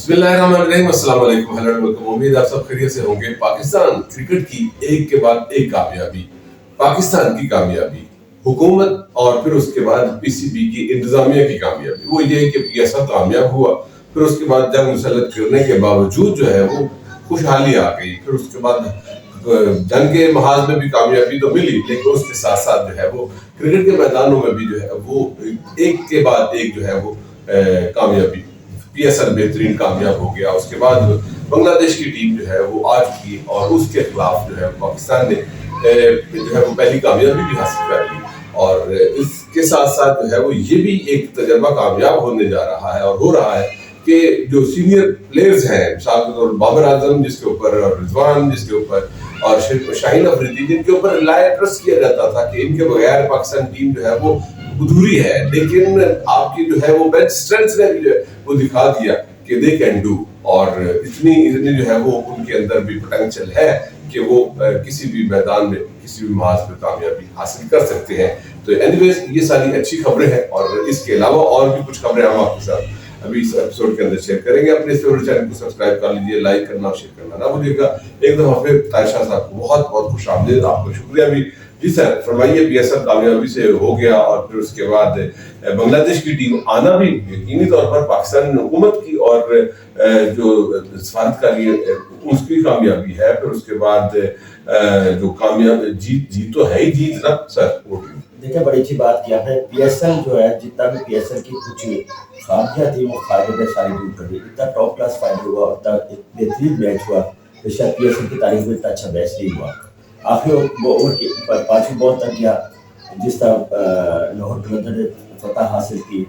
बिस्मिल्लाहिर्रहमानिर्रहीम, अस्सलाम वालेकुम, हेलो वेलकम। उम्मीद आप सब खैरियत से होंगे। पाकिस्तान क्रिकेट की एक के बाद एक कामयाबी, पाकिस्तान की कामयाबी, हुकूमत और फिर उसके बाद पीसीबी की इंतजामिया की कामयाबी वो ये है कि पीएसएल कामयाब हुआ। फिर उसके बाद जंग मुसल्लत करने के बावजूद जो है वो खुशहाली आ गई। फिर उसके बाद जंग के महाज में भी कामयाबी तो मिली, लेकिन उसके साथ साथ जो है वो क्रिकेट के मैदानों में भी जो है वो एक के बाद एक जो है वो कामयाबी, पीएसएल बेहतरीन कामयाब हो गया। उसके बाद बांग्लादेश की टीम जो है वो आ चुकी और उसके खिलाफ जो है पाकिस्तान ने जो है वो पहली कामयाबी भी हासिल कर ली। और इसके साथ साथ जो है वो ये भी एक तजर्बा कामयाब होने जा रहा है और हो रहा है कि जो सीनियर प्लेयर्स हैं, मिसाल के तौर पर बाबर आजम जिसके ऊपर और रिजवान जिसके ऊपर और शाहीन अफरीदी जिनके ऊपर ट्रस्ट किया जाता था कि इनके बगैर पाकिस्तान टीम जो है वो अधूरी है, लेकिन आपकी जो है वो बेंच स्ट्रेंथ ने भी जो है वो दिखा दिया कि दे कैन डू। और इतनी जो है वो उनके अंदर भी पोटेंशियल है कि वो किसी भी मैदान में किसी भी महाज पे कामयाबी हासिल कर सकते हैं। तो एनीवेज ये सारी अच्छी खबरें हैं और इसके अलावा और भी कुछ खबरें हम आपके साथ अभी इस एपिसोड के अंदर शेयर करेंगे। अपने इस फेवरेट चैनल को सब्सक्राइब कर लीजिए, लाइक करना और शेयर करना ना भूलिएगा। एक दफा फिर तायशा साहब को बहुत बहुत खुशामदीद, आपको शुक्रिया भी। जी सर, फरमाइए, पीएसएल कामयाबी से हो गया और फिर उसके बाद बांग्लादेश की टीम आना भी यकीनी तौर पर पाकिस्तान हुकूमत की और जो सफारतकारी उसकी कामयाबी है। फिर उसके बाद जो कामयाब जीत तो है ही जीत ना सर। देखिए, बड़ी अच्छी बात की आपने। पीएसएल जो है, जितना भी पीएसएल की कुछ खामियां थी वो फायदे में सारी दूर कर दी। इतना टॉप क्लास फाइनल हुआ, इतना बेहतरीन मैच हुआ तो शायद पीएसएल की तारीख में इतना अच्छा मैच नहीं हुआ। आखिरी ओवर की पांचवी बॉल तक गया, जिस तरह लाहौर कलंदर ने फतह हासिल की,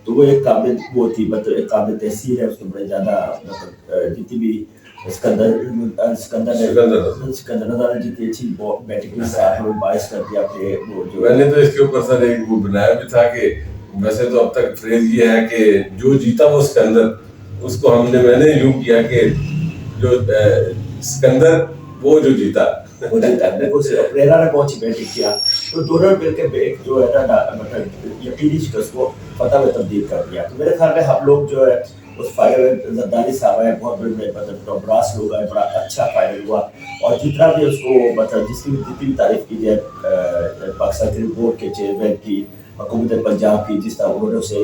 तो वो एक काबिल वो थी, मतलब एक काबिल तहसील है। उसके बड़े ज़्यादा मतलब जितनी भी सिकंदर नज़र ने जितनी अच्छी बैटिंग बाइस कर दिया अपने वो जो। मैंने तो इसके ऊपर सर एक वो बनाया भी था कि वैसे तो अब तक फ्रेज ये है कि जो जीता वो सिकंदर, उसको मैंने यूं किया कि जो सिकंदर वो जो जीता प्रेरणा ने बहुत अच्छी बैटिंग किया, तो दोनों मिलकर एक जो है ना मतलब यकीनी शिकस्त को पता में तब्दील कर दिया। तो मेरे ख्याल में हम लोग जो है उस फाइनल में जरदारी साहब है, बहुत बड़े मतलब टॉपरास लोग हैं, बड़ा अच्छा फाइनल हुआ। और जितना भी उसको मतलब जिसकी भी जितनी तारीफ की जाए पाकिस्तान क्रिकेट बोर्ड के चेयरमैन की, हुकूमत पंजाब की, जिस तरह उन्होंने उसे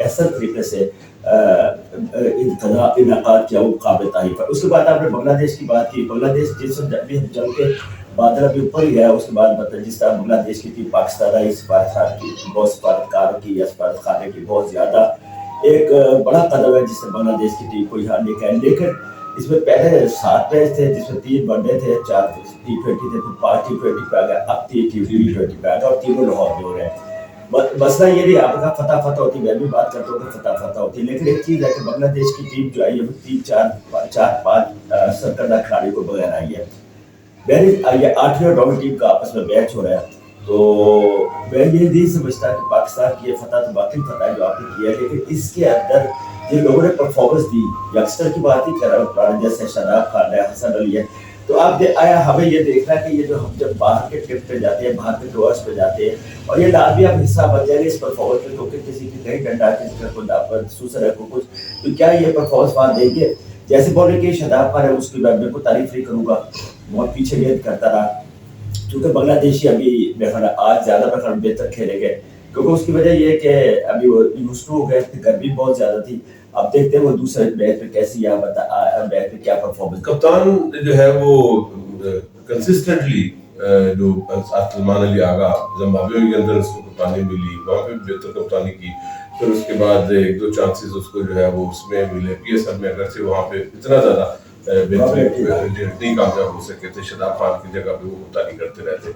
ऐसा तरीके से इनकाद किया, वो काबिल तारीफ है। उसके बाद आपने बांग्लादेश की बात की। बांग्लादेश जिस जंग के बादल अभी ऊपर ही है, उसके बाद मतलब जिस तरह बांग्लादेश की टीम पाकिस्तान आई, सफारतकार की बहुत सफारतकारों की या सफारतखाने की बहुत ज़्यादा एक बड़ा कदम है जिसने बांग्लादेश की टीम को यहाँ लेकर आया। लेकिन इसमें पहले 7 मैच थे जिसमें 3 वनडे थे, 4 T20 थे, फिर 5 T20 पे आ गया, अब 3 T20 पे आ गया और तीनों लाहौर में हो रहे हैं। मसला ये नहीं आपका फतह होती, मैं भी बात करता हूँ कि फतह होती, लेकिन एक चीज़ है कि बांग्लादेश की टीम जो है ये 3-4-5 सरकर्दा खिलाड़ी को बगैर आई है। ये 8वीं और 9वीं टीम का आपस में मैच हो रहा है, तो मैं ये नहीं समझता कि पाकिस्तान की ये फतह तो बाकी फतह जो आपने किया है, लेकिन इसके अंदर जिन लोगों ने परफॉर्मेंस दी, यंगस्टर की बात ही कर रहा हूँ, जैसे शादाब खान है, हसन अली है, तो आप हमें ये देखना है कि ये जो हम जब बाहर के ट्रिप पे जाते हैं, बाहर के टूर्स पे जाते हैं और ये लाजमी आप हिस्सा बन जाएंगे इस परफॉर्मेंस में, क्योंकि किसी की कहीं डंडा, किसी का कोई दूसरा है कुछ, तो क्या ये परफॉर्मेंस वहाँ देंगे। जैसे बॉलिंग की शादाब खान है, उसकी मैं बिल्कुल तारीफ नहीं करूँगा, बहुत पीछे गेंद करता रहा, क्योंकि बांग्लादेशी अभी आज ज़्यादा बेहतर खेलेंगे, क्योंकि उसकी वजह ये है कि अभी वो यूज टू हो गए थे, गर्मी बहुत ज़्यादा थी। अब देखते हैं वो दूसरे मैच में कैसी मैच में क्या परफॉर्मेंस। कप्तान जो है वो कंसिस्टेंटली जो सलमान अली आगा जिम्बाब्वे के अंदर उसको कप्तानी मिली, वहाँ पे बेहतर कप्तानी की। फिर उसके बाद 1-2 चांसेस उसको जो है वो उसमें मिले। पीएसएल में अगर से वहाँ पे इतना ज़्यादा नहीं कामयाब हो सके थे, शादाब खान की जगह पे वो कप्तानी करते रहते।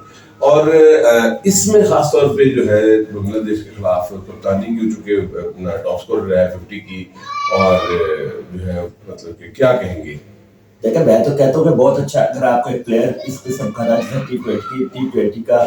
और इसमें खास तौर पे जो है बांग्लादेश के खिलाफ कप्तानी की, चूंकि अपना टॉप स्कोर रहा है 50 की, और जो है मतलब कि क्या कहेंगे। देखिए, मैं तो कहता हूँ कि बहुत अच्छा, अगर आपको एक प्लेयर इस किस्म का ना, जैसे T20 का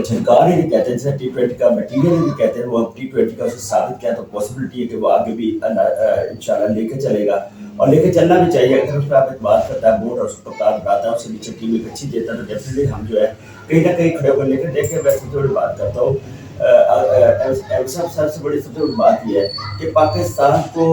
झनकार ही नहीं कहते, जैसे T20 का मटीरियल ही नहीं कहते, वो T20 का उसे साबित किया, तो पॉसिबिलिटी है कि वो आगे भी इंशाल्लाह लेके चलेगा और लेके चलना भी चाहिए। अगर उस पर आप बात करता है बोर्ड और उसको कप्तान बनाता है, उससे नीचे टीम एक अच्छी देता है, तो डेफिनेटली हम जो है कहीं ना कहीं खड़े होकर। लेकिन देखिए, मैं सबसे बड़ी बात करता हूँ, सबसे बड़ी बात यह है कि पाकिस्तान को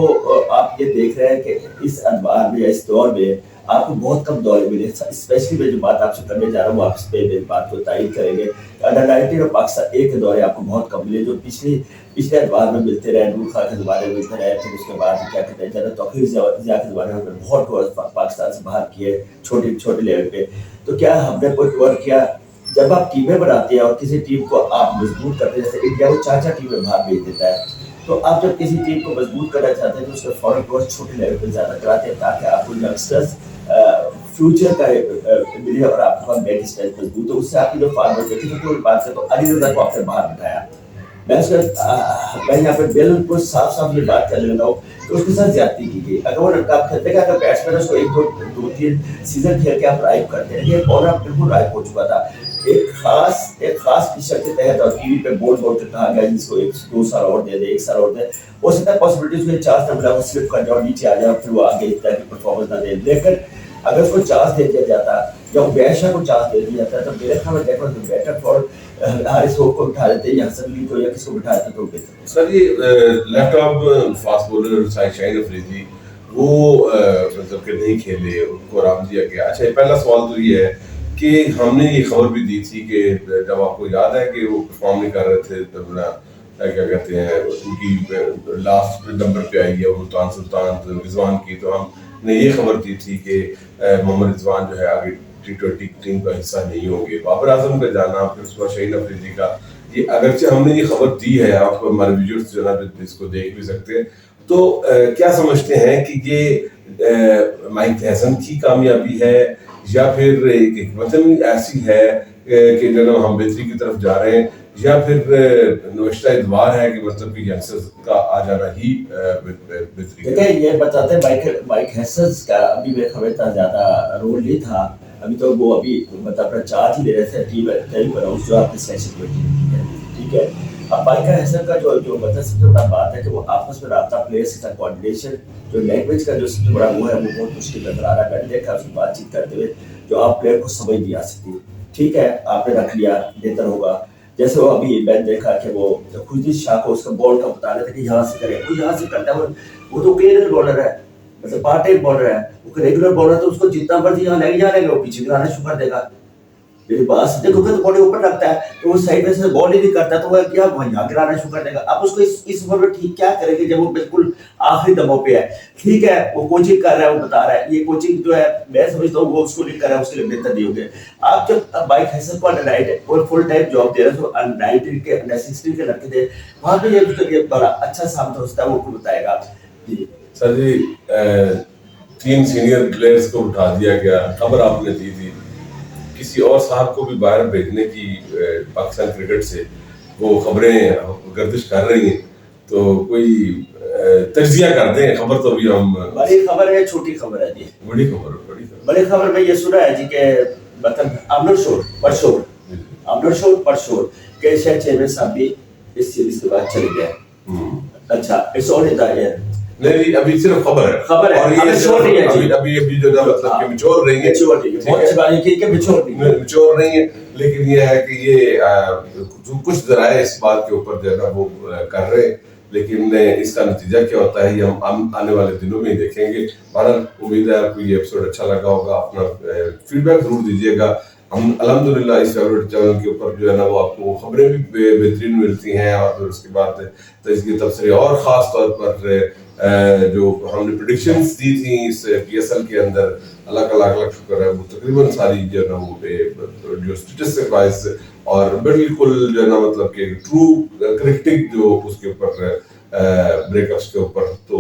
आप آپ یہ دیکھ رہے ہیں کہ اس ادوار میں یا اس دور میں آپ کو بہت کم دورے ملے. اسپیشلی میں جو بات آپ سے کرنے جا رہا ہوں آپ اس پہ میری بات کو تائید کریں گے. انڈر-19 اور پاکستان اے کے دورے آپ کو بہت کم ملے جو پچھلے ادوار میں ملتے رہے. نور خان کے زمانے میں ملتے رہے. پھر اس کے بعد کیا کہتے ہیں جنرل توقیر ضیاء کے زمانے میں بہت ٹور پاکستان سے باہر کیے چھوٹے لیول پہ. تو کیا ہم نے کوئی ٹور کیا؟ جب آپ ٹیمیں بناتے ہیں اور کسی ٹیم کو آپ مضبوط کرتے ہیں, جیسے انڈیا وہ 4 ٹیمیں باہر بھیج دیتا ہے, تو آپ جب کسی ٹیم کو مضبوط کرنا چاہتے ہیں تو اس کا فوراً ٹور چھوٹے لیول پہ زیادہ کراتے ہیں تاکہ آپ کو ینگسٹرز فیوچر کا ملے اور آپ کا بیک اسٹیج مضبوط ہو. اس سے آپ کی جو فارورڈ دیکھیں تو بات کریں تو علی رضا کو آپ نے باہر بٹھایا. میں یہاں پہ بالکل صاف یہ بات کر لیتا ہوں کہ اس کے ساتھ زیادتی کی گئی. اگر وہ آپ کہتے ہیں کہ بیٹسمین اس کو 1-2-3 سیزن کھیل کے آپ رائپ کرتے ہیں, یہ بولر بالکل رائپ ہو چکا تھا. ایک خاص فیچر کے تحت اور ٹی وی پہ بول کے کہا گیا جس کو 2 سال اور دے دے 1 سال اور دے, ہو سکتا ہے پاسبلٹی اس کو چانس نہ ملا وہ سلپ کر جائے اور نیچے آ جائے اور پھر وہ آگے اس طرح کی پرفارمنس نہ دے. لیکن اگر اس کو چانس دے دیا جاتا یا عبید شاہ کو چانس دے دیا جاتا تو میرے خیال میں that was better for Haris hope کو بٹھا دیتے یا حسن علی کو یا کس کو بٹھا دیتے تو بہتر. سر یہ لیفٹ آرم فاسٹ بولر شاہین افریدی وہ مطلب کہ نہیں کھیلے, ان کو آرام دیا گیا. اچھا پہلا سوال تو یہ ہے کہ ہم نے یہ خبر بھی دی تھی کہ جب آپ کو یاد ہے کہ وہ پرفارم نہیں کر رہے تھے اپنا کیا کہتے ہیں ان کی لاسٹ نمبر پہ آئی ہے ملتان سلطان رضوان کی, تو ہم نے یہ خبر دی تھی کہ محمد رضوان جو ہے آگے T20 ٹیم کا حصہ نہیں ہوں گے. بابر اعظم کا جانا, پھر اس کے بعد شاہین افریدی کا, یہ اگرچہ ہم نے یہ خبر دی ہے, آپ کو ہمارے ویڈیوز جو ہے اس کو دیکھ بھی سکتے ہیں, تو کیا سمجھتے ہیں کہ یہ مائک ٹائسن کی کامیابی ہے یا پھر ایک حکمت ایسی ہے کہ جناب ہم بہتری کی طرف جا رہے ہیں, یا پھر نوشتہ ادوار ہے کہ مطلب کہ ینگسٹرز کا آ جانا ہی بہتری. دیکھیں یہ بتاتے ہیں مائک ہیسنز کا ابھی میرے خبر اتنا زیادہ رول نہیں تھا, ابھی تو وہ ابھی مطلب چارج ہی لے رہے تھے ٹیم بناؤ جو آپ نے سلیکشن کی. ٹھیک ہے, اب مائک ہیسن کا جو مطلب سب سے بڑا بات ہے کہ وہ آپس میں رابطہ پلیئرس کے ساتھ کوآرڈینیشن جو لینگویج کا جو سب سے بڑا وہ ہے وہ بہت مشکل نظر آ رہا ہے. میں نے دیکھا اس کی بات چیت کرتے ہوئے جو آپ پلیئر کو سمجھ نہیں آ سکتی. ٹھیک ہے آپ نے رکھ لیا بہتر ہوگا. جیسے وہ ابھی میں نے دیکھا کہ وہ خورشید شاہ کو اس کا بال کا بتا رہے تھے کہ یہاں سے کرے, وہ یہاں سے کرتا ہے, وہ تو اوکیجنل بالر ہے, مطلب پارٹ ٹائم بالر ہے, وہ ریگولر بالر ہے تو اس کو جتنا مرضی یہاں لے کے جانے گا وہ پیچھے گرانا شروع کر دے گا. میری بات دیکھو کہ تو باڈی اوپر رکھتا ہے تو وہ صحیح طرح سے بال ہی نہیں کرتا تو وہ کیا یہاں گرانا شروع کر دے گا. اب اس کو اس عمر میں ٹھیک کیا کرے گا جب وہ بالکل آخری دموں پہ ہے. ٹھیک ہے وہ کوچنگ کر رہا ہے, وہ بتا رہا ہے, یہ کوچنگ جو ہے میں سمجھتا ہوں وہ اس کو نہیں کر رہا ہے, اس کے لیے بہتر نہیں ہوگے. آپ جب مائک ہیسن کو انڈر-19 اور فل ٹائم جاب دے رہے ہیں تو انڈر-19 کے انڈر-16 کے لڑکے تھے وہاں پہ یہ بڑا اچھا ثابت ہو سکتا ہے, وہ کو بتائے گا. جی سر جی 3 سینئر پلیئرز کو اٹھا دیا گیا, خبر آپ نے دی تھی کسی اور صاحب کو بھی باہر بھیجنے کی پاکستان کرکٹ سے, وہ خبریں گردش کر رہی ہیں, تو کوئی تجزیہ کر دیں. خبر تو بھی ہم بڑی خبر ہے چھوٹی خبر ہے جی, بڑی خبر میں یہ سنا ہے جی کہ مطلب آمنر شور پرشور کہ شاید چیئرمین صاحب بھی اس سیریز کے بعد چلے گئے. اچھا اٹس اونلی دیٹ نہیں ابھی صرف خبر ہے اور یہ شور نہیں ہے ابھی جو مطلب کہ مچور رہی ہے بہت اچھی بات ہے کہ مچور نہیں ہے, لیکن یہ ہے کہ یہ کچھ ذرائع اس بات کے اوپر جو ہے نا وہ کر رہے ہیں, لیکن اس کا نتیجہ کیا ہوتا ہے یہ ہم آنے والے دنوں میں ہی دیکھیں گے. بہرحال امید ہے آپ کو یہ ایپیسوڈ اچھا لگا ہوگا, اپنا فیڈ بیک ضرور دیجیے گا. ہم الحمدللہ اس فیوریٹ چینل کے اوپر جو ہے نا وہ آپ کو خبریں بھی بہترین ملتی ہیں, اور پھر اس کے بعد تجزیے تبصرے, اور خاص طور پر جو ہم نے پریڈکشنز دی تھیں اس PSL کے اندر, اللہ کا لاکھ لاکھ شکر ہے وہ تقریباً ساری جو ہے نا وہ جو اسٹیٹسٹک وائز اور بالکل جو ہے نا مطلب کہ ٹرو کرکٹنگ جو اس کے اوپر بریک اپس کے اوپر, تو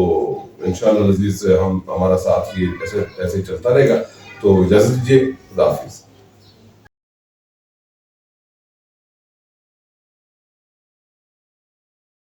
انشاءاللہ عزیز ہمارا ساتھ یہ ایسے ہی چلتا رہے گا. تو اجازت دیجیے, خدا حافظ.